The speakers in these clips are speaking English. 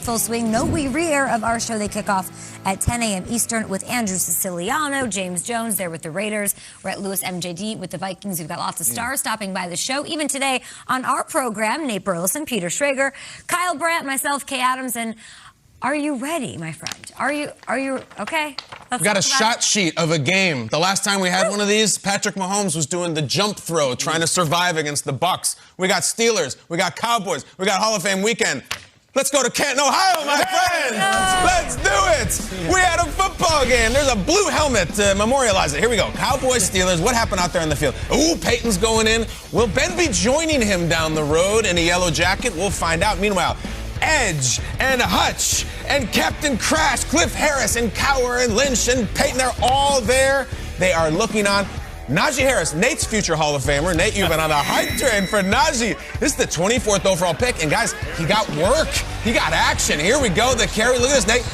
full swing. No we rear of our show. They kick off at 10 a.m. Eastern with Andrew Siciliano, James Jones there with the Raiders. We're at Lewis MJD with the Vikings. We've got lots of stars stopping by the show. Even today on our program, Nate Burleson, Peter Schrager, Kyle Brandt, myself, Kay Adams, and are you ready, my friend? Are you okay? We got a shot sheet of a game. The last time we had one of these, Patrick Mahomes was doing the jump throw, trying to survive against the Bucs. We got Steelers, we got Cowboys, we got Hall of Fame weekend. Let's go to Canton, Ohio, my friends. Let's do it. We had a football game. There's a blue helmet to memorialize it. Here we go. Cowboys, Steelers. What happened out there on the field? Ooh, Peyton's going in. Will Ben be joining him down the road in a yellow jacket? We'll find out. Meanwhile, Edge and Hutch and Captain Crash, Cliff Harris and Cower and Lynch and Peyton, they're all there. They are looking on. Najee Harris, Nate's future Hall of Famer. Nate, you've been on the hype train for Najee. This is the 24th overall pick. And, guys, he got work. He got action. Here we go. The carry. Look at this, Nate.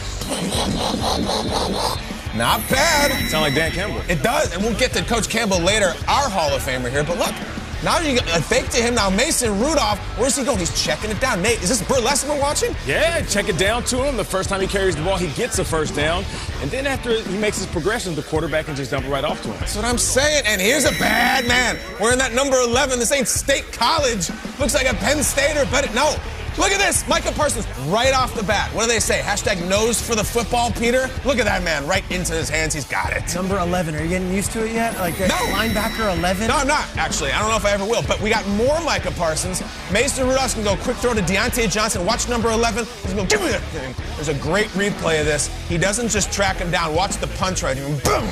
Not bad. Sound like Dan Campbell. It does. And we'll get to Coach Campbell later, our Hall of Famer here. But, look. Now you get a fake to him. Now Mason Rudolph, where's he going? He's checking it down. Nate, is this Burleson we're watching? Yeah, check it down to him. The first time he carries the ball, he gets a first down. And then after he makes his progression, the quarterback can just dump it right off to him. That's what I'm saying. And here's a bad man. Wearing that number 11. This ain't State College. Looks like a Penn Stater, but no. Look at this. Micah Parsons right off the bat. What do they say? Hashtag nose for the football, Peter. Look at that man right into his hands. He's got it. Number 11. Are you getting used to it yet? Like no. Linebacker 11? No, I'm not, actually. I don't know if I ever will. But we got more Micah Parsons. Mason Rudolph can go quick throw to Deontay Johnson. Watch number 11. He's going to give me that thing. There's a great replay of this. He doesn't just track him down. Watch the punch right here. Boom.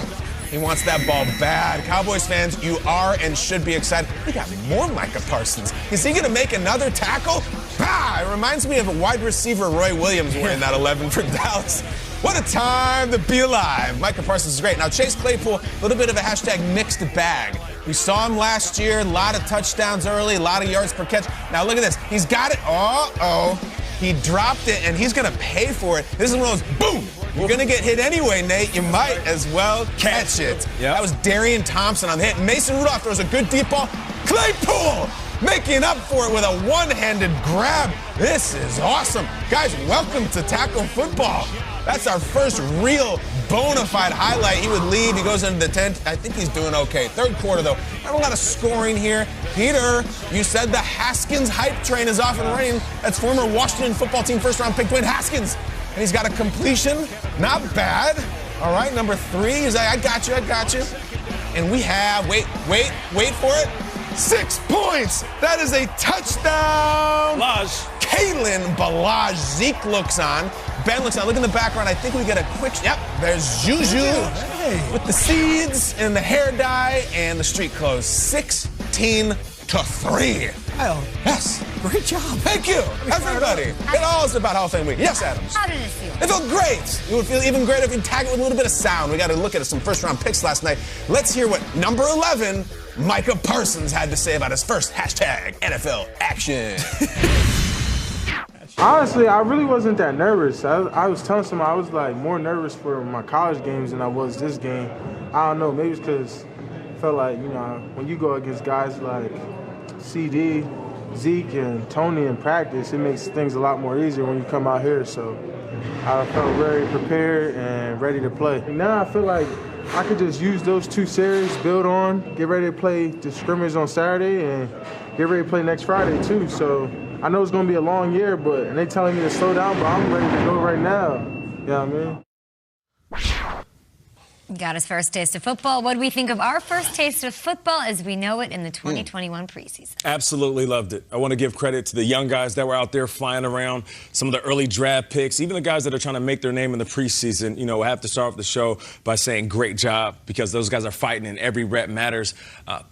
He wants that ball bad. Cowboys fans, you are and should be excited. We got more Micah Parsons. Is he going to make another tackle? Bah! It reminds me of a wide receiver, Roy Williams, wearing that 11 for Dallas. What a time to be alive. Micah Parsons is great. Now, Chase Claypool, a little bit of a hashtag mixed bag. We saw him last year, a lot of touchdowns early, a lot of yards per catch. Now, look at this. He's got it. Uh-oh. He dropped it, and he's going to pay for it. This is one of those, boom. You're going to get hit anyway, Nate. You might as well catch it. Yep. That was Darian Thompson on the hit. Mason Rudolph throws a good deep ball. Claypool making up for it with a one-handed grab. This is awesome. Guys, welcome to Tackle Football. That's our first real bona fide highlight. He would leave. He goes into the tent. I think he's doing okay. Third quarter, though. Not a lot of scoring here. Peter, you said the Haskins hype train is off and running. That's former Washington football team first-round pick Dwayne Haskins. And he's got a completion. Not bad. All right, number 3. He's like, I got you. And we have, wait for it. 6 points. That is a touchdown. Kalen Balaj. Zeke looks on. Ben looks on. Look in the background. I think we get a quick. Yep, there's Juju with the seeds and the hair dye and the street clothes. 16-3. Kyle. Yes. Great job. Thank you, everybody. It all is about Hall of Fame week. Yes, Adams. How did it feel? It felt great. It would feel even greater if you tag it with a little bit of sound. We got to look at some first-round picks last night. Let's hear what number 11, Micah Parsons, had to say about his first hashtag NFL action. Honestly, I really wasn't that nervous. I was telling somebody I was like more nervous for my college games than I was this game. I don't know, maybe it's because I felt like, you know, when you go against guys like CD, Zeke, and Tony in practice, it makes things a lot more easier when you come out here. So I felt very prepared and ready to play. Now I feel like I could just use those 2 series, build on, get ready to play the scrimmage on Saturday, and get ready to play next Friday too. So I know it's going to be a long year, and they telling me to slow down, but I'm ready to go right now. You know what I mean? Got his first taste of football. What do we think of our first taste of football as we know it in the 2021 preseason? Absolutely loved it. I want to give credit to the young guys that were out there flying around, some of the early draft picks, even the guys that are trying to make their name in the preseason. You know, I have to start off the show by saying great job because those guys are fighting and every rep matters.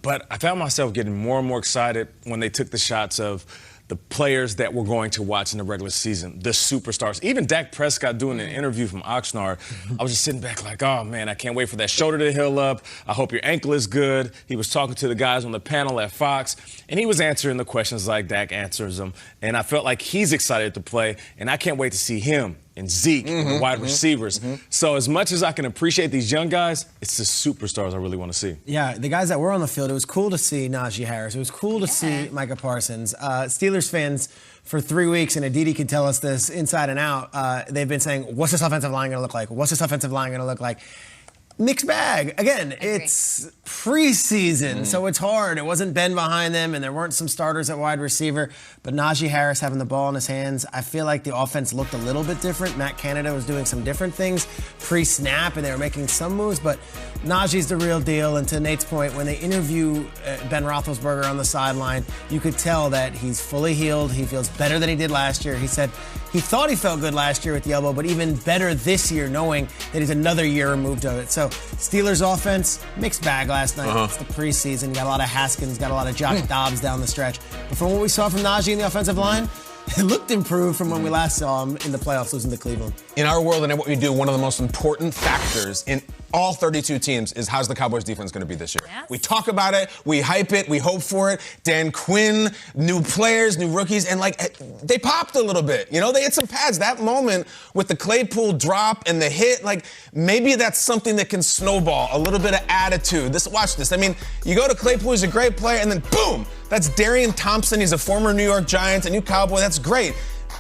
But I found myself getting more and more excited when they took the shots of the players that we're going to watch in the regular season, the superstars. Even Dak Prescott doing an interview from Oxnard, I was just sitting back like, oh, man, I can't wait for that shoulder to heal up. I hope your ankle is good. He was talking to the guys on the panel at Fox, and he was answering the questions like Dak answers them. And I felt like he's excited to play, and I can't wait to see him and Zeke and the wide receivers. So as much as I can appreciate these young guys, it's the superstars I really want to see. Yeah, the guys that were on the field, it was cool to see Najee Harris. It was cool to see Micah Parsons. Steelers fans for 3 weeks, and Aditi can tell us this inside and out, they've been saying, what's this offensive line going to look like? What's this offensive line going to look like? Mixed bag. Again, it's preseason, so it's hard. It wasn't Ben behind them, and there weren't some starters at wide receiver. But Najee Harris having the ball in his hands, I feel like the offense looked a little bit different. Matt Canada was doing some different things pre-snap, and they were making some moves. But Najee's the real deal. And to Nate's point, when they interview Ben Roethlisberger on the sideline, you could tell that he's fully healed. He feels better than he did last year. He said he thought he felt good last year with the elbow, but even better this year, knowing that he's another year removed of it. So Steelers offense, mixed bag last night. It's the preseason. You got a lot of Haskins, got a lot of Josh Dobbs down the stretch. But from what we saw from Najee in the offensive line, it looked improved from when we last saw him in the playoffs losing to Cleveland. In our world and in what we do, one of the most important factors in all 32 teams is how's the Cowboys defense going to be this year. Yes. We talk about it, we hype it, we hope for it. Dan Quinn, new players, new rookies, and they popped a little bit. You know, they hit some pads. That moment with the Claypool drop and the hit, maybe that's something that can snowball, a little bit of attitude. Watch this. I mean, you go to Claypool, he's a great player, and then boom, that's Darian Thompson. He's a former New York Giant, a new Cowboy. That's great.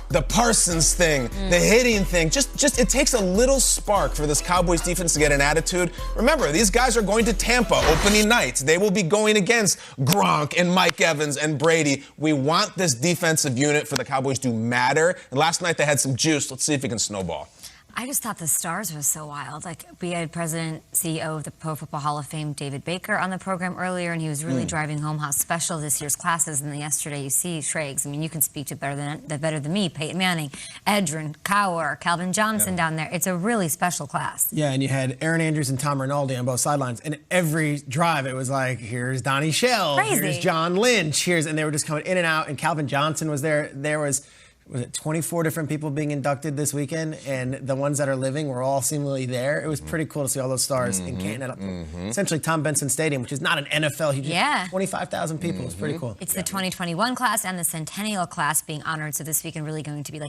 The Parsons thing, the hitting thing, just it takes a little spark for this Cowboys defense to get an attitude. Remember, these guys are going to Tampa opening nights. They will be going against Gronk and Mike Evans and Brady. We want this defensive unit for the Cowboys to matter. And last night they had some juice. Let's see if it can snowball. I just thought the stars was so wild. We had President, CEO of the Pro Football Hall of Fame, David Baker, on the program earlier, and he was really driving home how special this year's class is. And then yesterday, you see Schrags. I mean, you can speak to better than me. Peyton Manning, Edrin, Cowher, Calvin Johnson down there. It's a really special class. Yeah, and you had Aaron Andrews and Tom Rinaldi on both sidelines. And every drive, it was like, here's Donnie Shell, here's John Lynch, and they were just coming in and out. And Calvin Johnson was there. There was it 24 different people being inducted this weekend, and the ones that are living were all seemingly there. It was pretty cool to see all those stars in Canton, essentially Tom Benson Stadium, which is not an NFL. 25,000 people. It's pretty cool. It's the 2021 class and the Centennial class being honored, so this weekend really going to be